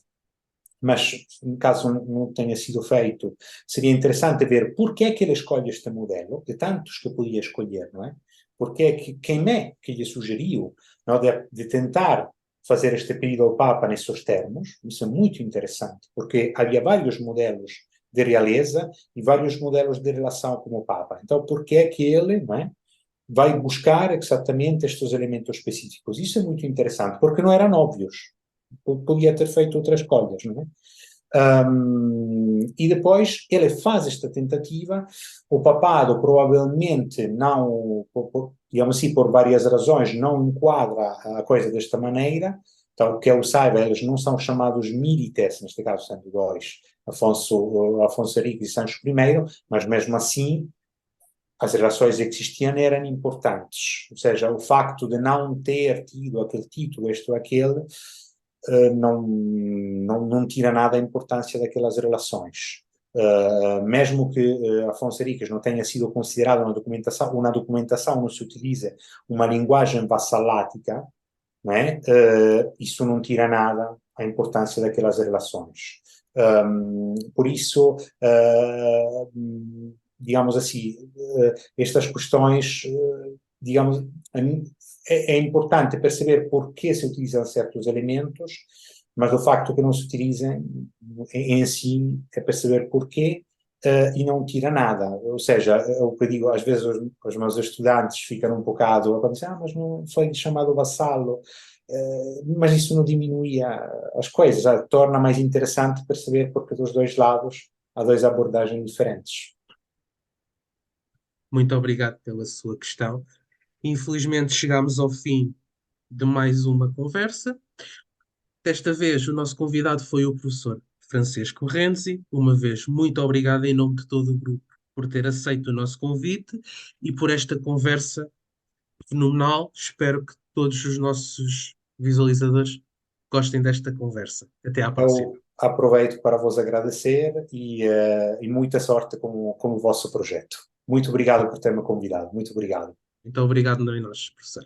mas no caso não tenha sido feito, seria interessante ver porque é que ele escolhe este modelo, de tantos que podia escolher, não é? Porque é quem é que lhe sugeriu, não, de tentar fazer este pedido ao Papa nesses termos. Isso é muito interessante, porque havia vários modelos de realeza e vários modelos de relação com o Papa. Então, porque é que ele, não é, vai buscar exatamente estes elementos específicos? Isso é muito interessante, porque não eram óbvios. Podia ter feito outras escolhas, não é? E depois ele faz esta tentativa, o papado provavelmente não, digamos assim, por várias razões, não enquadra a coisa desta maneira, então que eu saiba, eles não são chamados milites, neste caso sendo dois, Afonso Henriques e Sancho I, mas mesmo assim as relações que existiam eram importantes, ou seja, o facto de não ter tido aquele título, este ou aquele, não tira nada a importância daquelas relações. Mesmo que Afonso Henriques não tenha sido considerado uma documentação não se utiliza uma linguagem vassalática, não é? Isso não tira nada a importância daquelas relações. Por isso, digamos assim, estas questões, digamos, é importante perceber por que se utilizam certos elementos, mas o facto que não se utilizem em si é perceber porquê e não tira nada. Ou seja, é o que eu digo, às vezes os meus estudantes ficam um bocado a dizer, mas não foi chamado vassalo, mas isso não diminuía as coisas, torna mais interessante perceber porque dos dois lados há duas abordagens diferentes. Muito obrigado pela sua questão. Infelizmente chegamos ao fim de mais uma conversa. Desta vez o nosso convidado foi o professor Francisco Renzi. Uma vez, muito obrigado em nome de todo o grupo por ter aceito o nosso convite e por esta conversa fenomenal. Espero que todos os nossos visualizadores gostem desta conversa. Até à próxima. Eu aproveito para vos agradecer e muita sorte com o vosso projeto. Muito obrigado por ter me convidado. Muito obrigado. Muito obrigado, nós, professor.